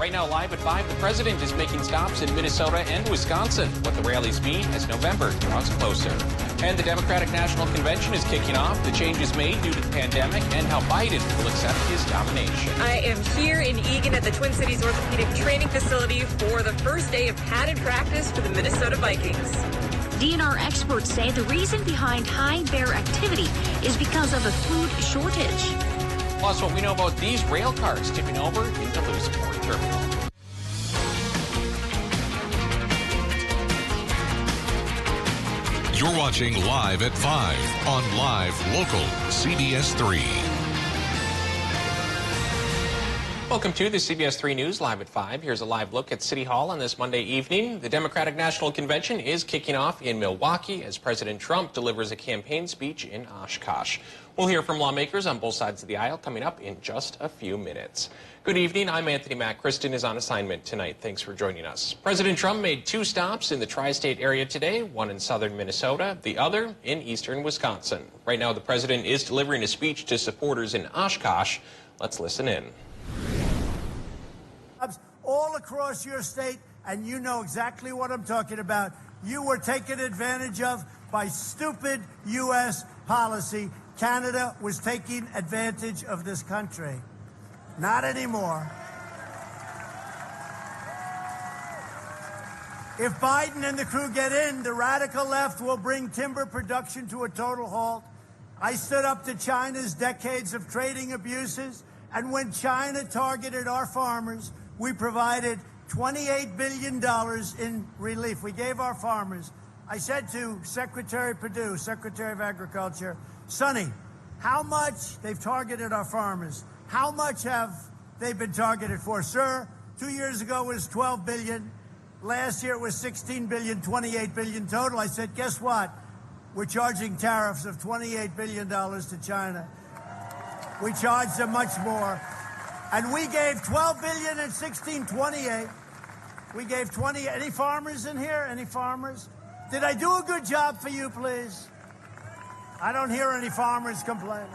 Right now, live at 5, the president is making stops in Minnesota and Wisconsin. What the rallies mean as November draws closer. And the Democratic National Convention is kicking off. The changes made due to the pandemic and how Biden will accept his nomination. I am here in Eagan at the Twin Cities Orthopedic Training Facility for the first day of padded practice for the Minnesota Vikings. DNR experts say the reason behind high bear activity is because of a food shortage. Plus, what we know about these rail cars tipping over in Duluth Port Terminal. You're watching Live at 5 on Live Local CBS 3. Welcome to the CBS 3 News Live at 5. Here's a live look at City Hall on this Monday evening. The Democratic National Convention is kicking off in Milwaukee as President Trump delivers a campaign speech in Oshkosh. We'll hear from lawmakers on both sides of the aisle coming up in just a few minutes. Good evening. I'm Anthony Mack. Kristen is on assignment tonight. Thanks for joining us. President Trump made 2 stops in the tri-state area today, one in southern Minnesota, the other in eastern Wisconsin. Right now, the president is delivering a speech to supporters in Oshkosh. Let's listen in. All across your state, and you know exactly what I'm talking about. You were taken advantage of by stupid U.S. policy. Canada was taking advantage of this country. Not anymore. If Biden and the crew get in, the radical left will bring timber production to a total halt. I stood up to China's decades of trading abuses, and when China targeted our farmers, we provided $28 billion in relief. We gave our farmers. I said to Secretary Perdue, Secretary of Agriculture, Sonny, how much they've targeted our farmers? How much have they been targeted for? Sir, 2 years ago it was $12 billion. Last year it was $16 billion, $28 billion total. I said, guess what? We're charging tariffs of $28 billion to China. We charged them much more. And we gave $12 billion and $16.28. We gave 20. Any farmers in here? Any farmers? Did I do a good job for you, please? I don't hear any farmers complaining.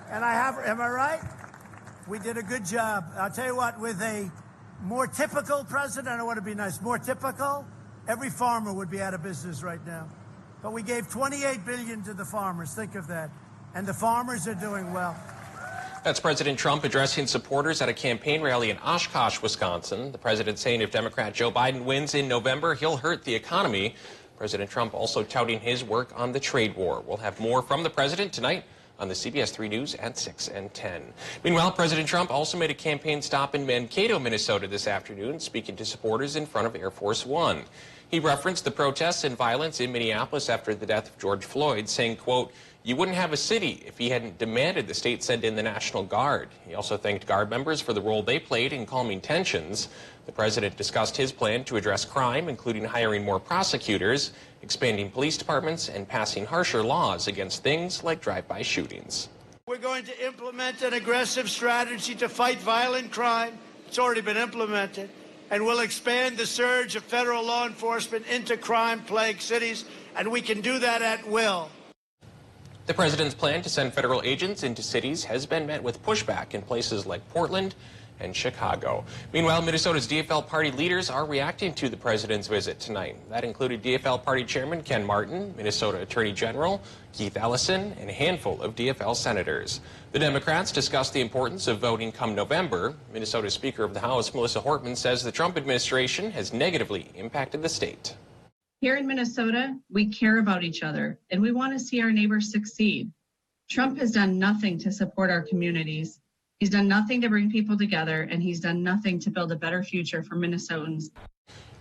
And I have, am I right? We did a good job. I'll tell you what, with a more typical president, I want to be nice, more typical, every farmer would be out of business right now. But we gave $28 billion to the farmers. Think of that. And the farmers are doing well. That's President Trump addressing supporters at a campaign rally in Oshkosh, Wisconsin. The president saying if Democrat Joe Biden wins in November, he'll hurt the economy. President Trump also touting his work on the trade war. We'll have more from the president tonight on the CBS 3 News at 6 and 10. Meanwhile, President Trump also made a campaign stop in Mankato, Minnesota this afternoon, speaking to supporters in front of Air Force One. He referenced the protests and violence in Minneapolis after the death of George Floyd, saying, quote, "You wouldn't have a city if he hadn't demanded the state send in the National Guard." He also thanked Guard members for the role they played in calming tensions. The president discussed his plan to address crime, including hiring more prosecutors, expanding police departments, and passing harsher laws against things like drive-by shootings. We're going to implement an aggressive strategy to fight violent crime. It's already been implemented. And we'll expand the surge of federal law enforcement into crime-plagued cities, and we can do that at will. The president's plan to send federal agents into cities has been met with pushback in places like Portland and Chicago. Meanwhile, Minnesota's DFL party leaders are reacting to the president's visit tonight. That included DFL party chairman Ken Martin, Minnesota Attorney General Keith Ellison, and a handful of DFL senators. The Democrats discussed the importance of voting come November. Minnesota Speaker of the House Melissa Hortman says the Trump administration has negatively impacted the state. Here in Minnesota, we care about each other, and we want to see our neighbors succeed. Trump has done nothing to support our communities. He's done nothing to bring people together, and he's done nothing to build a better future for Minnesotans.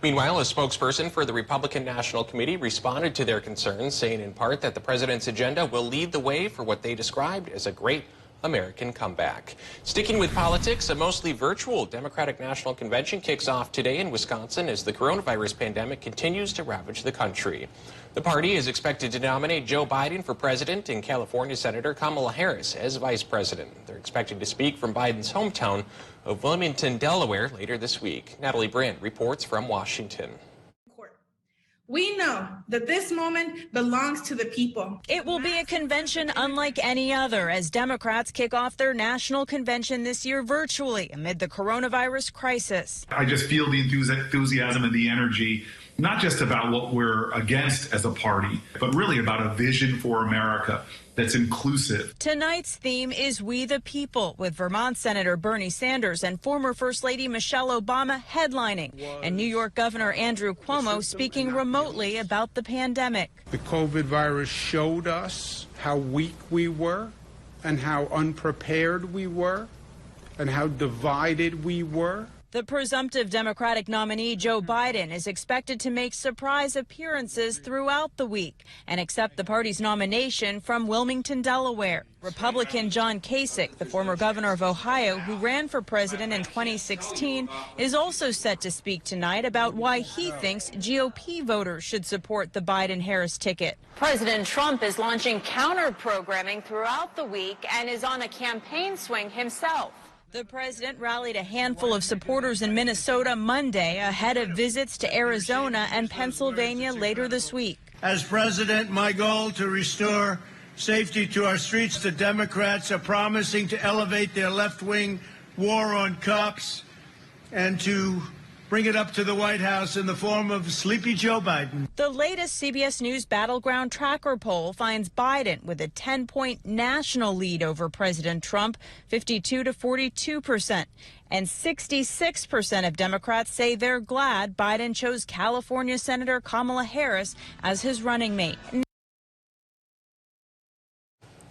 Meanwhile, a spokesperson for the Republican National Committee responded to their concerns, saying in part that the president's agenda will lead the way for what they described as a great American comeback. Sticking with politics, a mostly virtual Democratic National Convention kicks off today in Wisconsin as the coronavirus pandemic continues to ravage the country. The party is expected to nominate Joe Biden for president and California Senator Kamala Harris as vice president. They're expected to speak from Biden's hometown of Wilmington, Delaware later this week. Natalie Brandt reports from Washington. We know that this moment belongs to the people. It will be a convention unlike any other as Democrats kick off their national convention this year virtually amid the coronavirus crisis. I just feel the enthusiasm and the energy, not just about what we're against as a party, but really about a vision for America that's inclusive. Tonight's theme is We the People, with Vermont Senator Bernie Sanders and former First Lady Michelle Obama headlining, and New York Governor Andrew Cuomo speaking remotely about the pandemic. The COVID virus showed us how weak we were and how unprepared we were and how divided we were. The presumptive Democratic nominee, Joe Biden, is expected to make surprise appearances throughout the week and accept the party's nomination from Wilmington, Delaware. Republican John Kasich, the former governor of Ohio who ran for president in 2016, is also set to speak tonight about why he thinks GOP voters should support the Biden-Harris ticket. President Trump is launching counter-programming throughout the week and is on a campaign swing himself. The president rallied a handful of supporters in Minnesota Monday ahead of visits to Arizona and Pennsylvania later this week. As president, my goal to restore safety to our streets. The Democrats are promising to elevate their left-wing war on cops and to bring it up to the White House in the form of Sleepy Joe Biden. The latest CBS News Battleground Tracker poll finds Biden with a 10-point national lead over President Trump, 52 to 42%. And 66% of Democrats say they're glad Biden chose California Senator Kamala Harris as his running mate.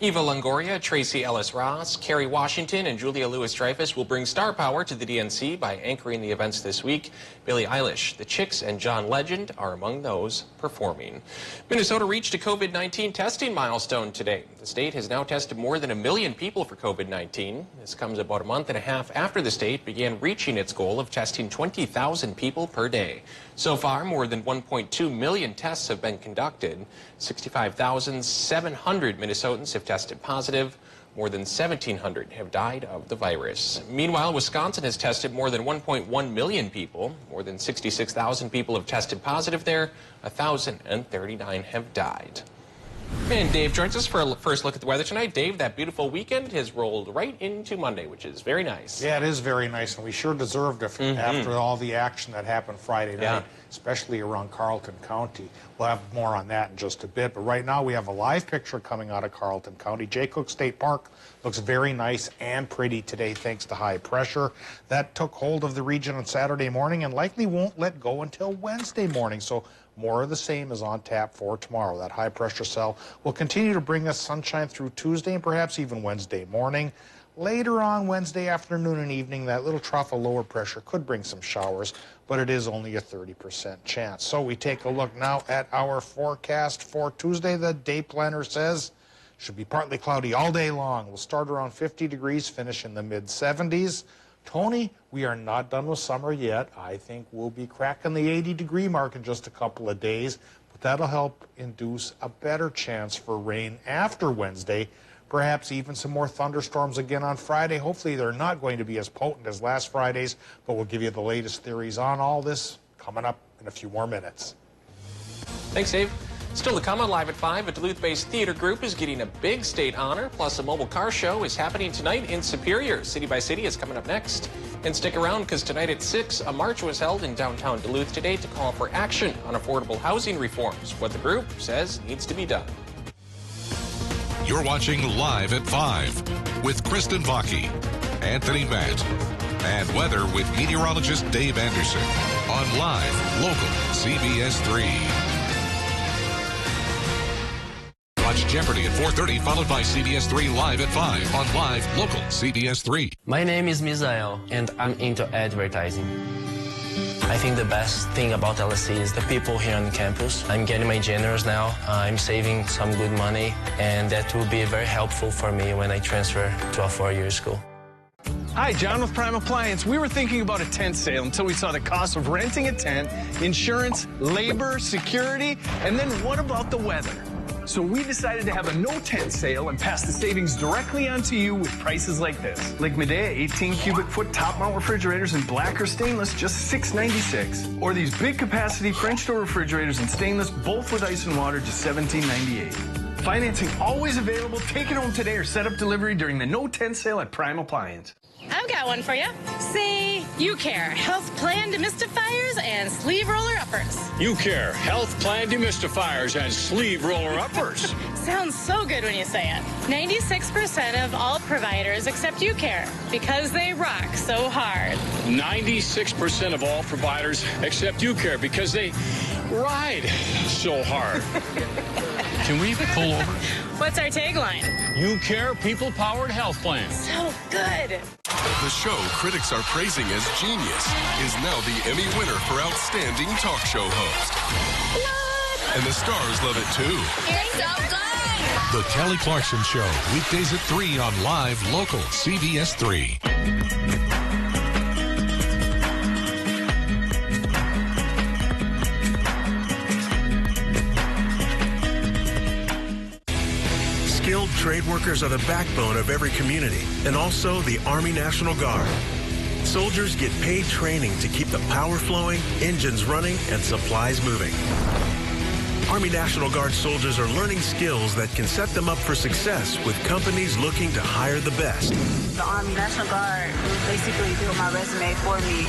Eva Longoria, Tracy Ellis Ross, Kerry Washington, and Julia Louis-Dreyfus will bring star power to the DNC by anchoring the events this week. Billie Eilish, The Chicks, and John Legend are among those performing. Minnesota reached a COVID-19 testing milestone today. The state has now tested more than 1 million people for COVID-19. This comes about a month and a half after the state began reaching its goal of testing 20,000 people per day. So far, more than 1.2 million tests have been conducted. 65,700 Minnesotans have tested positive. More than 1,700 have died of the virus. Meanwhile, Wisconsin has tested more than 1.1 million people. More than 66,000 people have tested positive there. 1,039 have died. And Dave joins us for a first look at the weather tonight. Dave, that beautiful weekend has rolled right into Monday, which is very nice. Yeah, it is very nice, and we sure deserved it after all the action that happened Friday night, especially around Carleton County. We'll have more on that in just a bit, but right now we have a live picture coming out of Carleton County. Jay Cook State Park looks very nice and pretty today thanks to high pressure. That took hold of the region on Saturday morning and likely won't let go until Wednesday morning, so more of the same is on tap for tomorrow. That high pressure cell will continue to bring us sunshine through Tuesday and perhaps even Wednesday morning. Later on Wednesday afternoon and evening, that little trough of lower pressure could bring some showers, but it is only a 30% chance. So we take a look now at our forecast for Tuesday. The day planner says should be partly cloudy all day long. We'll start around 50 degrees, finish in the mid-70s. Tony, we are not done with summer yet. I think we'll be cracking the 80-degree mark in just a couple of days, but that'll help induce a better chance for rain after Wednesday, perhaps even some more thunderstorms again on Friday. Hopefully they're not going to be as potent as last Friday's, but we'll give you the latest theories on all this coming up in a few more minutes. Thanks, Dave. Still to come on Live at 5, a Duluth-based theater group is getting a big state honor, plus a mobile car show is happening tonight in Superior. City by City is coming up next. And stick around, because tonight at 6, a march was held in downtown Duluth today to call for action on affordable housing reforms, what the group says needs to be done. You're watching Live at 5 with Kristen Vaki, Anthony Matt, and weather with meteorologist Dave Anderson on Live, Local, CBS 3. Watch Jeopardy at 4:30, followed by CBS 3 Live at 5 on Live, Local, CBS 3. My name is Misael, and I'm into advertising. I think the best thing about LSC is the people here on campus. I'm getting my generals now. I'm saving some good money, and that will be very helpful for me when I transfer to a 4-year school. Hi, John with Prime Appliance. We were thinking about a tent sale until we saw the cost of renting a tent, insurance, labor, security, and then what about the weather? So we decided to have a no-tent sale and pass the savings directly onto you with prices like this. Like Medea 18 cubic foot top mount refrigerators in black or stainless, just $6.96. Or these big capacity French door refrigerators in stainless, both with ice and water, just $17.98. Financing always available. Take it home today or set up delivery during the no-tent sale at Prime Appliance. I've got one for you. Say, You Care, health plan demystifiers and sleeve roller uppers. You Care, health plan demystifiers and sleeve roller uppers. Sounds so good when you say it. 96% of all providers accept You Care because they rock so hard. 96% of all providers accept You Care because they ride so hard. Can we pull over? What's our tagline? You Care, people-powered health plan. So good. The show critics are praising as genius is now the Emmy winner for Outstanding Talk Show Host. What? And the stars love it too. It's so good. The Kelly Clarkson Show, weekdays at 3 on Live Local CBS 3. Skilled trade workers are the backbone of every community, and also the Army National Guard. Soldiers get paid training to keep the power flowing, engines running, and supplies moving. Army National Guard soldiers are learning skills that can set them up for success with companies looking to hire the best. The Army National Guard basically built my resume for me.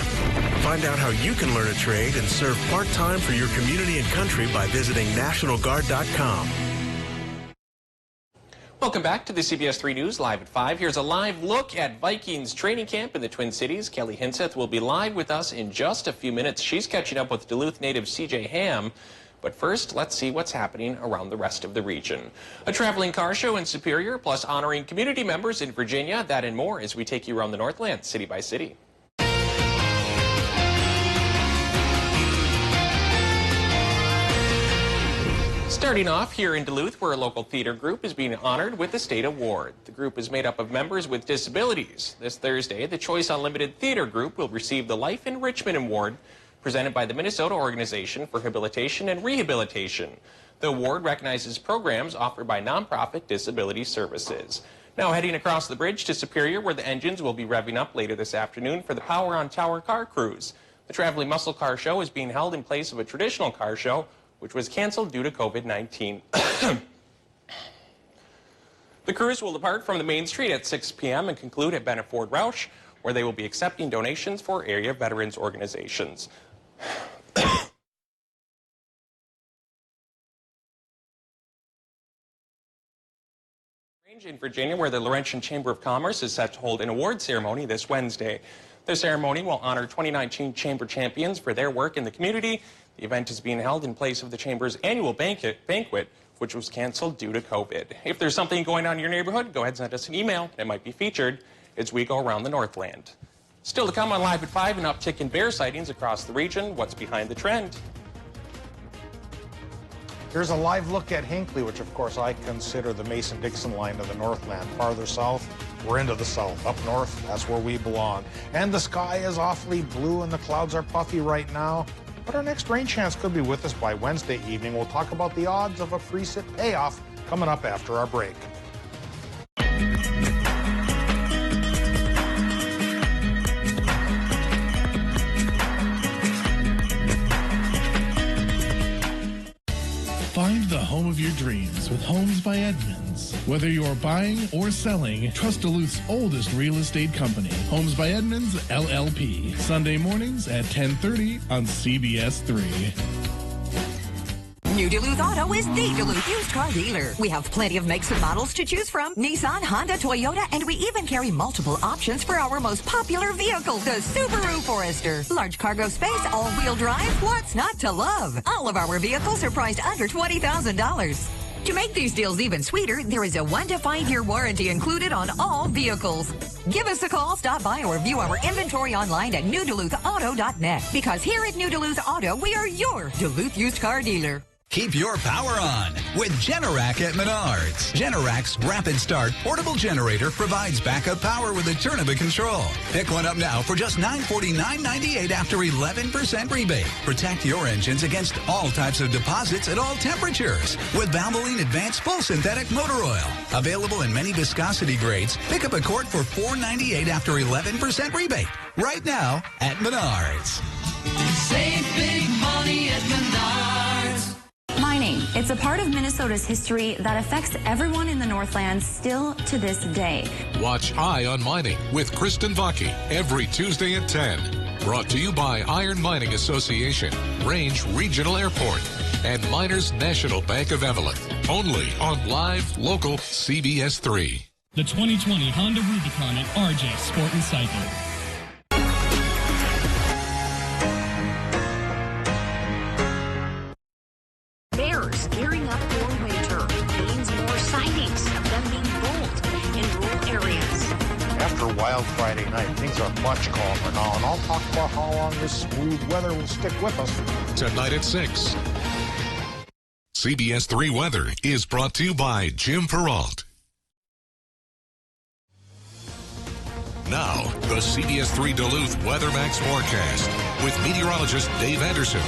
Find out how you can learn a trade and serve part-time for your community and country by visiting nationalguard.com. Welcome back to the CBS 3 News Live at 5. Here's a live look at Vikings training camp in the Twin Cities. Kelly Hinseth will be live with us in just a few minutes. She's catching up with Duluth native CJ Ham. But first, let's see what's happening around the rest of the region. A traveling car show in Superior, plus honoring community members in Virginia. That and more as we take you around the Northland, city by city. Starting off here in Duluth, where a local theater group is being honored with the state award. The group is made up of members with disabilities. This Thursday, the Choice Unlimited Theater Group will receive the Life Enrichment Award presented by the Minnesota Organization for Habilitation and Rehabilitation. The award recognizes programs offered by nonprofit disability services. Now heading across the bridge to Superior, where the engines will be revving up later this afternoon for the Power on Tower car cruise. The Traveling Muscle Car Show is being held in place of a traditional car show, which was canceled due to COVID-19. The cruise will depart from the main street at 6 p.m. and conclude at Bennett Ford Roush, where they will be accepting donations for area veterans organizations. In Virginia, where the Laurentian Chamber of Commerce is set to hold an award ceremony this Wednesday. The ceremony will honor 2019 Chamber champions for their work in the community. The event is being held in place of the Chamber's annual banquet, which was canceled due to COVID. If there's something going on in your neighborhood, go ahead and send us an email. It might be featured as we go around the Northland. Still to come on Live at 5, an uptick in bear sightings across the region. What's behind the trend? Here's a live look at Hinckley, which of course I consider the Mason-Dixon line of the Northland. Farther south, we're into the south. Up north, that's where we belong. And the sky is awfully blue and the clouds are puffy right now. But our next rain chance could be with us by Wednesday evening. We'll talk about the odds of a pre-sit payoff coming up after our break. Find the home of your dreams with Homes by Edmonds. Whether you're buying or selling, trust Duluth's oldest real estate company, Homes by Edmonds, LLP. Sunday mornings at 10:30 on CBS 3. New Duluth Auto is the Duluth used car dealer. We have plenty of makes and models to choose from. Nissan, Honda, Toyota, and we even carry multiple options for our most popular vehicle, the Subaru Forester. Large cargo space, all-wheel drive, what's not to love? All of our vehicles are priced under $20,000. To make these deals even sweeter, there is a 1 to 5 year warranty included on all vehicles. Give us a call, stop by, or view our inventory online at newduluthauto.net. Because here at New Duluth Auto, we are your Duluth used car dealer. Keep your power on with Generac at Menards. Generac's Rapid Start portable generator provides backup power with a turn of a control. Pick one up now for just $949.98 after 11% rebate. Protect your engines against all types of deposits at all temperatures with Valvoline Advanced Full Synthetic Motor Oil. Available in many viscosity grades. Pick up a quart for $4.98 after 11% rebate. Right now at Menards. Save big money at Menards. Mining. It's a part of Minnesota's history that affects everyone in the Northlands still to this day. Watch Eye on Mining with Kristen Vaki every Tuesday at 10. Brought to you by Iron Mining Association, Range Regional Airport, and Miners National Bank of Evelyn. Only on live, local CBS 3. The 2020 Honda Rubicon at RJ Sport and Cycle. Bears gearing up for winter means more sightings of them being bold in rural areas. After Wild Friday night, things are much calmer now, and I'll talk about how long this smooth weather will stick with us. Tonight at 6. CBS 3 Weather is brought to you by Jim Peralt. Now, the CBS 3 Duluth WeatherMax forecast with meteorologist Dave Anderson.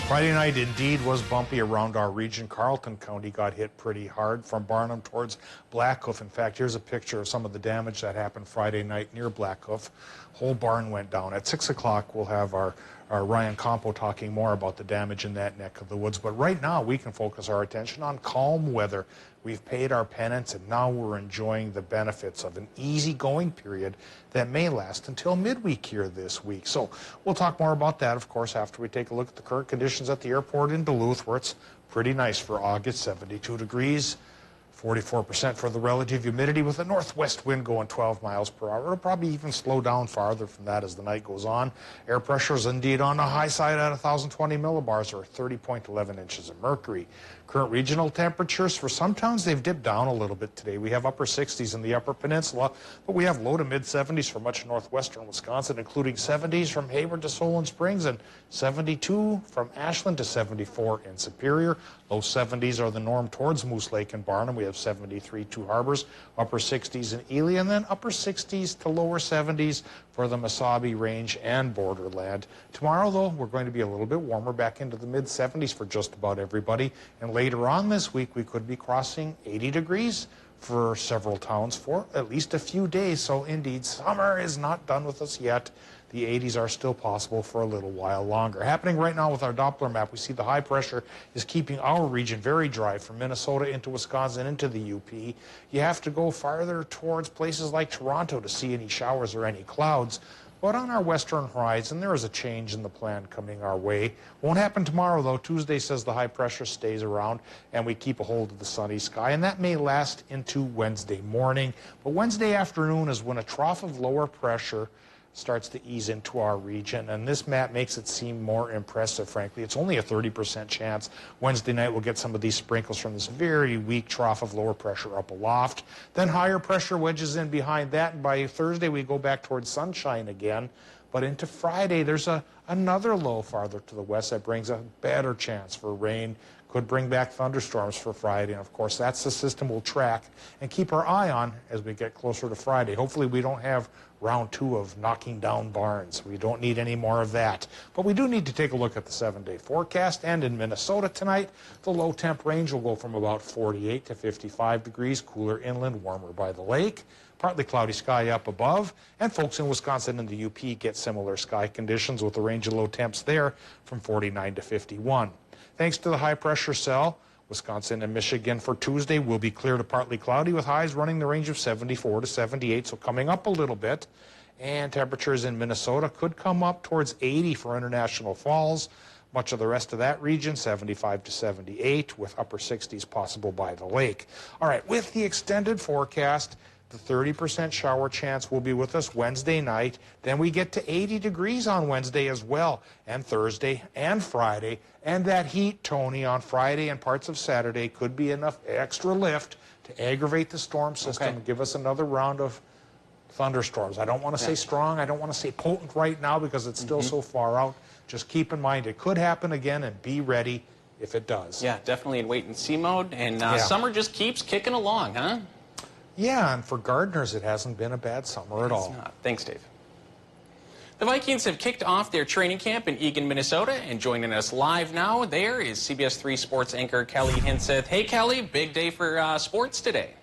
Friday night indeed was bumpy around our region. Carleton County got hit pretty hard from Barnum towards Blackhoof. In fact, here's a picture of some of the damage that happened Friday night near Blackhoof. Whole barn went down. At 6 o'clock, we'll have our Ryan Campo talking more about the damage in that neck of the woods. But right now, we can focus our attention on calm weather. We've paid our penance, and now we're enjoying the benefits of an easygoing period that may last until midweek here this week. So we'll talk more about that, of course, after we take a look at the current conditions at the airport in Duluth, where it's pretty nice for August, 72 degrees. 44% for the relative humidity with a northwest wind going 12 miles per hour. It'll probably even slow down farther from that as the night goes on. Air pressure is indeed on the high side at 1,020 millibars or 30.11 inches of mercury. Current regional temperatures for some towns, they've dipped down a little bit today. We have upper 60s in the upper peninsula, but we have low to mid 70s for much of northwestern Wisconsin, including 70s from Hayward to Solon Springs and 72 from Ashland to 74 in Superior. Low 70s are the norm towards Moose Lake and Barnum. We have 73 Two Harbors, upper 60s in Ely, and then upper 60s to lower 70s for the Mesabi Range and Borderland. Tomorrow, though, we're going to be a little bit warmer, back into the mid 70s for just about everybody. And later on this week, we could be crossing 80 degrees for several towns for at least a few days. So indeed, summer is not done with us yet. The 80s are still possible for a little while longer. Happening right now with our Doppler map, we see the high pressure is keeping our region very dry from Minnesota into Wisconsin into the UP. You have to go farther towards places like Toronto to see any showers or any clouds. But on our western horizon, there is a change in the plan coming our way. Won't happen tomorrow, though. Tuesday says the high pressure stays around and we keep a hold of the sunny sky, and that may last into Wednesday morning. But Wednesday afternoon is when a trough of lower pressure starts to ease into our region, and this map makes it seem more impressive, frankly. It's only a 30% chance. Wednesday night we'll get some of these sprinkles from this very weak trough of lower pressure up aloft. Then higher pressure wedges in behind that, and by Thursday we go back towards sunshine again. But into Friday there's another low farther to the west that brings a better chance for rain. Could bring back thunderstorms for Friday, and of course that's the system we'll track and keep our eye on as we get closer to Friday. Hopefully we don't have round 2 of knocking down barns. We don't need any more of that. But we do need to take a look at the 7-day forecast. And in Minnesota tonight, the low temp range will go from about 48 to 55 degrees, cooler inland, warmer by the lake. Partly cloudy sky up above. And folks in Wisconsin and the UP get similar sky conditions with the range of low temps there from 49 to 51. Thanks to the high pressure cell, Wisconsin and Michigan for Tuesday will be clear to partly cloudy with highs running the range of 74 to 78, so coming up a little bit. And temperatures in Minnesota could come up towards 80 for International Falls. Much of the rest of that region, 75 to 78, with upper 60s possible by the lake. All right, with the extended forecast, the 30% shower chance will be with us Wednesday night. Then we get to 80 degrees on Wednesday as well, and Thursday and Friday. And that heat, Tony, on Friday and parts of Saturday could be enough extra lift to aggravate the storm system and give us another round of thunderstorms. I don't want to say strong. I don't want to say potent right now because it's still so far out. Just keep in mind it could happen again, and be ready if it does. Yeah, definitely in wait-and-see mode, and summer just keeps kicking along, huh? Yeah, and for gardeners, it hasn't been a bad summer at all. It's not. Thanks, Dave. The Vikings have kicked off their training camp in Eagan, Minnesota, and joining us live now there is CBS 3 sports anchor Kelly Hinseth. Hey, Kelly, big day for sports today.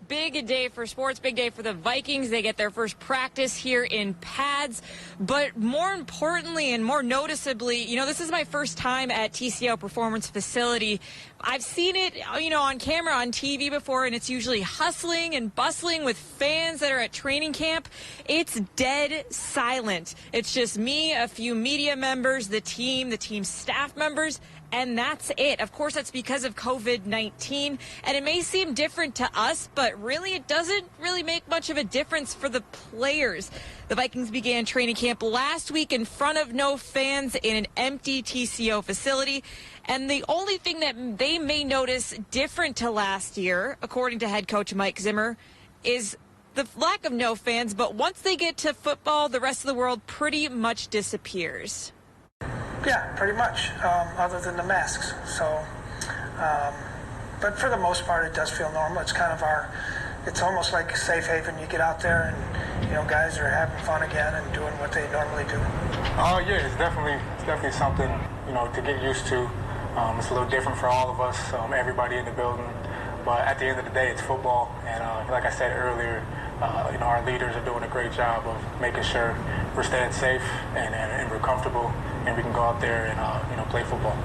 Big day for sports, big day for the Vikings. They get their first practice here in pads. But more importantly and more noticeably, you know, this is my first time at TCO Performance Facility. I've seen it, you know, on camera, on TV before, and it's usually hustling and bustling with fans that are at training camp. It's dead silent. It's just me, a few media members, the team staff members, and that's it. Of course, that's because of COVID-19, and it may seem different to us, but really it doesn't really make much of a difference for the players. The Vikings began training camp last week in front of no fans in an empty TCO facility, and the only thing that they may notice different to last year, according to head coach Mike Zimmer, is the lack of no fans, but once they get to football, the rest of the world pretty much disappears. Yeah, pretty much, other than the masks. So, but for the most part, it does feel normal. It's kind of it's almost like a safe haven. You get out there and, you know, guys are having fun again and doing what they normally do. Oh, yeah, it's definitely something, you know, to get used to. It's a little different for all of us, everybody in the building. But at the end of the day, it's football. And like I said earlier, you know, our leaders are doing a great job of making sure we're staying safe and we're comfortable and we can go out there and, you know, play football.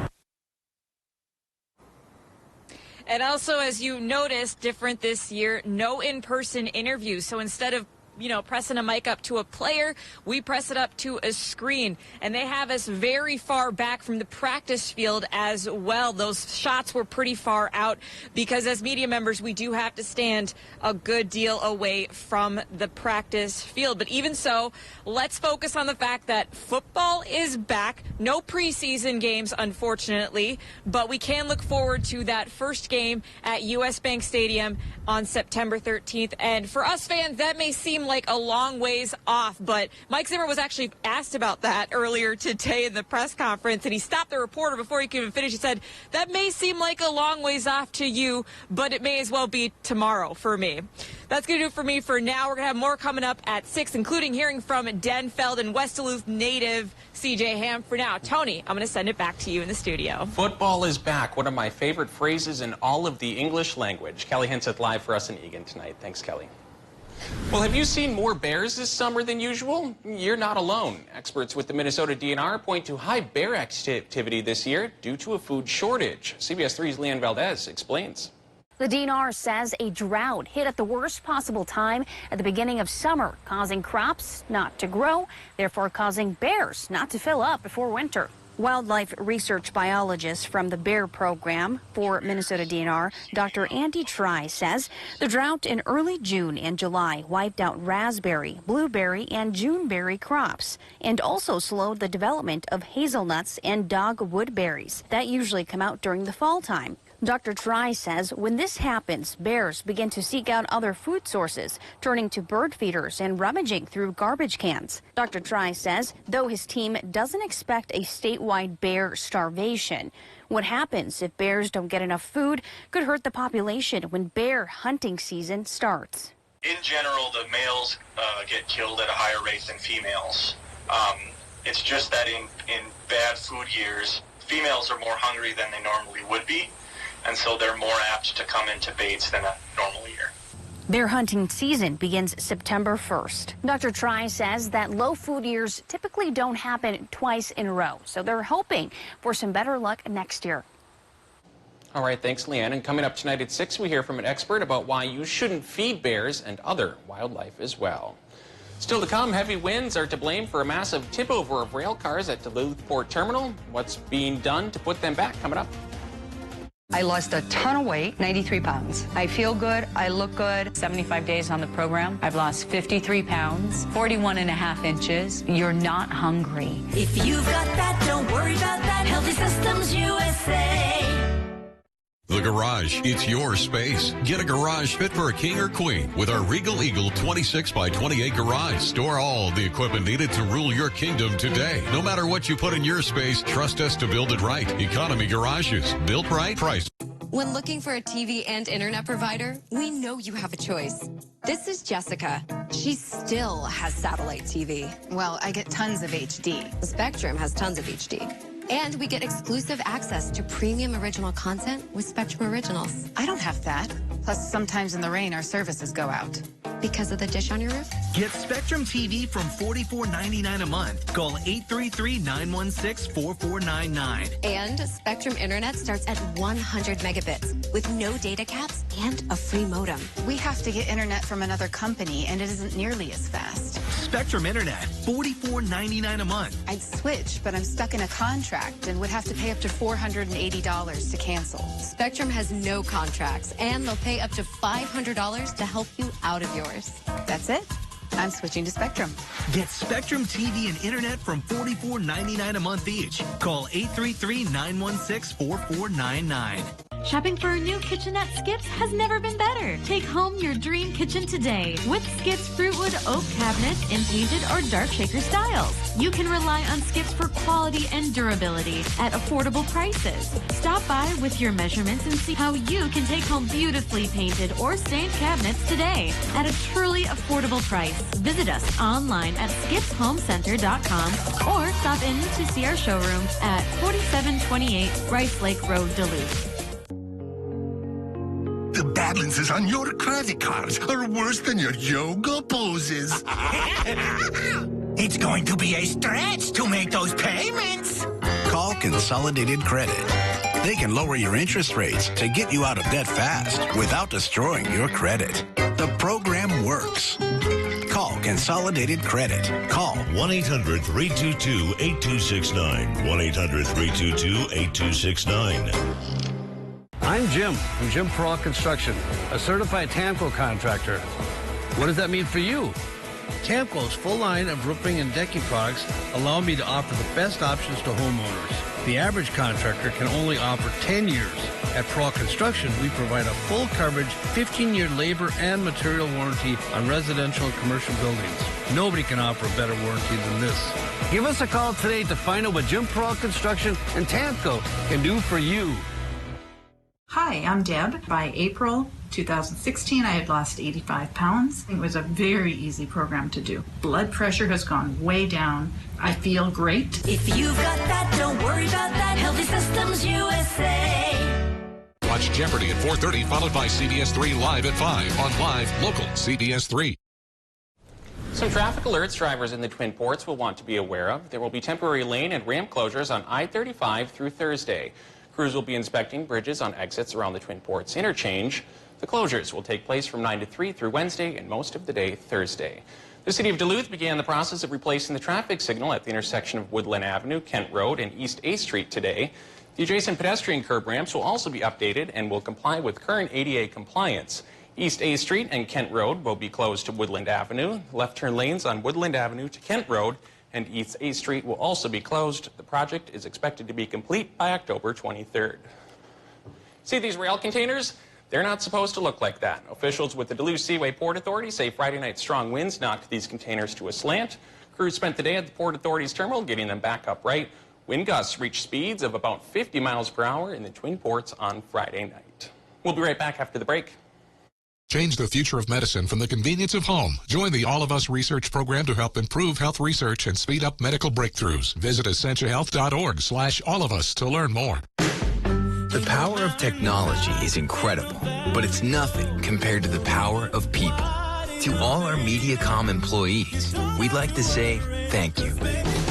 And also, as you noticed, different this year, no in-person interviews. So instead of, you know, pressing a mic up to a player, we press it up to a screen. And they have us very far back from the practice field as well. Those shots were pretty far out because as media members, we do have to stand a good deal away from the practice field. But even so, let's focus on the fact that football is back. No preseason games, unfortunately, but we can look forward to that first game at US Bank Stadium on September 13th. And for us fans, that may seem like a long ways off, but Mike Zimmer was actually asked about that earlier today in the press conference, and he stopped the reporter before he could even finish. He said, that may seem like a long ways off to you, but it may as well be tomorrow for me. That's going to do it for me for now. We're going to have more coming up at 6, including hearing from Denfeld and West Duluth native CJ Ham. For now, Tony, I'm going to send it back to you in the studio. Football is back, one of my favorite phrases in all of the English language. Kelly Hinseth live for us in Eagan tonight. Thanks, Kelly. Well, have you seen more bears this summer than usual? You're not alone. Experts with the Minnesota DNR point to high bear activity this year due to a food shortage. CBS 3's Leanne Valdez explains. The DNR says a drought hit at the worst possible time at the beginning of summer, causing crops not to grow, therefore causing bears not to fill up before winter. Wildlife research biologist from the bear program for Minnesota DNR, Dr. Andy Try, says the drought in early June and July wiped out raspberry, blueberry, and Juneberry crops and also slowed the development of hazelnuts and dogwood berries that usually come out during the fall time. Dr. Try says when this happens, bears begin to seek out other food sources, turning to bird feeders and rummaging through garbage cans. Dr. Try says, though his team doesn't expect a statewide bear starvation, what happens if bears don't get enough food could hurt the population when bear hunting season starts. In general, the males get killed at a higher rate than females. It's just that in bad food years, females are more hungry than they normally would be. And so they're more apt to come into baits than a normal year. Bear hunting season begins September 1st. Dr. Try says that low food years typically don't happen twice in a row, so they're hoping for some better luck next year. All right, thanks, Leanne. And coming up tonight at 6, we hear from an expert about why you shouldn't feed bears and other wildlife as well. Still to come, heavy winds are to blame for a massive tip-over of rail cars at Duluth Port Terminal. What's being done to put them back? Coming up. I lost a ton of weight, 93 pounds. I feel good, I look good. 75 days on the program. I've lost 53 pounds, 41.5 inches. You're not hungry. If you've got that, don't worry about that. Healthy Systems USA. The Garage, it's your space. Get a garage fit for a king or queen with our Regal Eagle 26 by 28 garage. Store all the equipment needed to rule your kingdom today. No matter what you put in your space, trust us to build it right. Economy Garages. Built right, priced. When looking for a TV and internet provider, we know you have a choice. This is Jessica. She still has satellite TV. Well, I get tons of HD. Spectrum has tons of HD. And we get exclusive access to premium original content with Spectrum Originals. I don't have that. Plus, sometimes in the rain, our services go out. Because of the dish on your roof? Get Spectrum TV from $44.99 a month. Call 833-916-4499. And Spectrum Internet starts at 100 megabits with no data caps and a free modem. We have to get internet from another company, and it isn't nearly as fast. Spectrum Internet, $44.99 a month. I'd switch, but I'm stuck in a contract and would have to pay up to $480 to cancel. Spectrum has no contracts, and they'll pay up to $500 to help you out of yours. That's it. I'm switching to Spectrum. Get Spectrum TV and internet from $44.99 a month each. Call 833-916-4499. Shopping for a new kitchen at Skips has never been better. Take home your dream kitchen today with Skips Fruitwood Oak Cabinets in painted or dark shaker styles. You can rely on Skips for quality and durability at affordable prices. Stop by with your measurements and see how you can take home beautifully painted or stained cabinets today at a truly affordable price. Visit us online at skipshomecenter.com or stop in to see our showroom at 4728 Rice Lake Road, Duluth. The balances on your credit cards are worse than your yoga poses. It's going to be a stretch to make those payments. Call Consolidated Credit. They can lower your interest rates to get you out of debt fast without destroying your credit. The program works. Call Consolidated Credit. Call 1-800-322-8269. 1-800-322-8269. I'm Jim from Jim Peralt Construction, a certified TAMCO contractor. What does that mean for you? TAMCO's full line of roofing and decking products allow me to offer the best options to homeowners. The average contractor can only offer 10 years. At Peralt Construction, we provide a full coverage 15-year labor and material warranty on residential and commercial buildings. Nobody can offer a better warranty than this. Give us a call today to find out what Jim Peralt Construction and TAMCO can do for you. Hi, I'm Deb. By April 2016, I had lost 85 pounds. It was a very easy program to do. Blood pressure has gone way down. I feel great. If you've got that, don't worry about that. Healthy Systems USA. Watch Jeopardy at 4:30, followed by CBS 3 Live at 5 on Live Local CBS 3. Some traffic alerts drivers in the Twin Ports will want to be aware of. There will be temporary lane and ramp closures on I-35 through Thursday. Crews will be inspecting bridges on exits around the Twin Ports interchange. The closures will take place from 9 to 3 through Wednesday and most of the day Thursday. The city of Duluth began the process of replacing the traffic signal at the intersection of Woodland Avenue, Kent Road, and East A Street today. The adjacent pedestrian curb ramps will also be updated and will comply with current ADA compliance. East A Street and Kent Road will be closed to Woodland Avenue. Left turn lanes on Woodland Avenue to Kent Road and East A Street will also be closed. The project is expected to be complete by October 23rd. See these rail containers? They're not supposed to look like that. Officials with the Duluth Seaway Port Authority say Friday night strong winds knocked these containers to a slant. Crews spent the day at the Port Authority's terminal getting them back upright. Wind gusts reached speeds of about 50 miles per hour in the Twin Ports on Friday night. We'll be right back after the break. Change the future of medicine from the convenience of home. Join the All of Us research program to help improve health research and speed up medical breakthroughs. Visit essentialhealth.org/allofus to learn more. The power of technology is incredible, but it's nothing compared to the power of people. To all our MediaCom employees, we'd like to say thank you.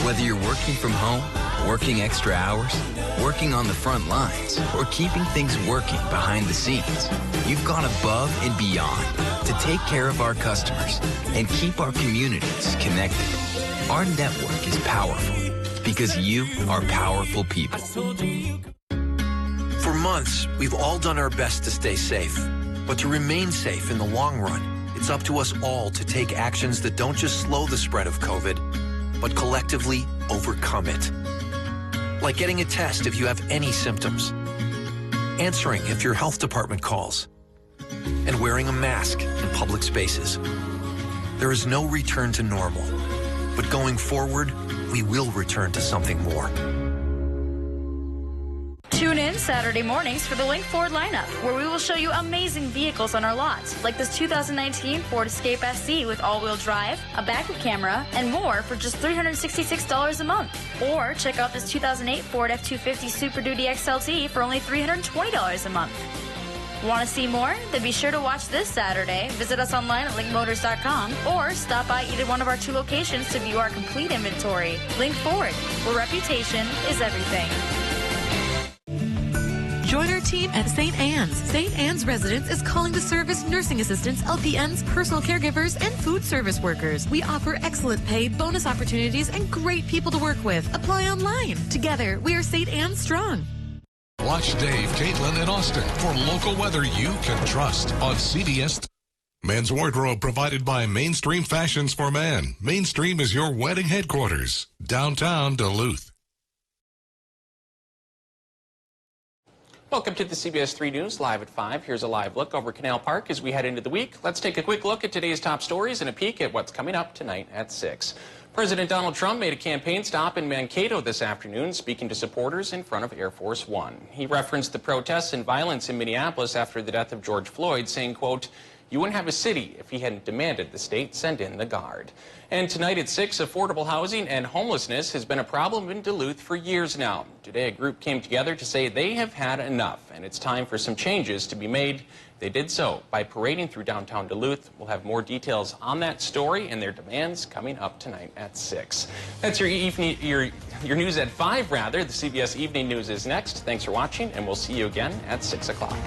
Whether you're working from home, working extra hours, working on the front lines, or keeping things working behind the scenes, you've gone above and beyond to take care of our customers and keep our communities connected. Our network is powerful because you are powerful people. For months, we've all done our best to stay safe. But to remain safe in the long run, it's up to us all to take actions that don't just slow the spread of COVID, but collectively overcome it. Like getting a test if you have any symptoms. answering if your health department calls, and wearing a mask in public spaces. There is no return to normal, but going forward, we will return to something more. Tune in Saturday mornings for the Link Ford lineup, where we will show you amazing vehicles on our lots, like this 2019 Ford Escape SC with all-wheel drive, a backup camera, and more for just $366 a month. Or check out this 2008 Ford F-250 Super Duty XLT for only $320 a month. Want to see more? Then be sure to watch this Saturday. Visit us online at linkmotors.com or stop by either one of our 2 locations to view our complete inventory. Link Ford, where reputation is everything. Join our team at St. Anne's. St. Anne's Residence is calling to service nursing assistants, LPNs, personal caregivers, and food service workers. We offer excellent pay, bonus opportunities, and great people to work with. Apply online. Together, we are St. Anne's strong. Watch Dave, Caitlin, and Austin for local weather you can trust on CBS. Men's wardrobe provided by Mainstream Fashions for Men. Mainstream is your wedding headquarters. Downtown Duluth. Welcome to the CBS 3 News, live at 5. Here's a live look over Canal Park as we head into the week. Let's take a quick look at today's top stories and a peek at what's coming up tonight at 6. President Donald Trump made a campaign stop in Mankato this afternoon, speaking to supporters in front of Air Force One. He referenced the protests and violence in Minneapolis after the death of George Floyd, saying, quote, "You wouldn't have a city if he hadn't demanded the state send in the Guard." And tonight at 6, affordable housing and homelessness has been a problem in Duluth for years now. Today, a group came together to say they have had enough, and it's time for some changes to be made. They did so by parading through downtown Duluth. We'll have more details on that story and their demands coming up tonight at 6. That's your news at 5, rather. The CBS Evening News is next. Thanks for watching, and we'll see you again at 6 o'clock.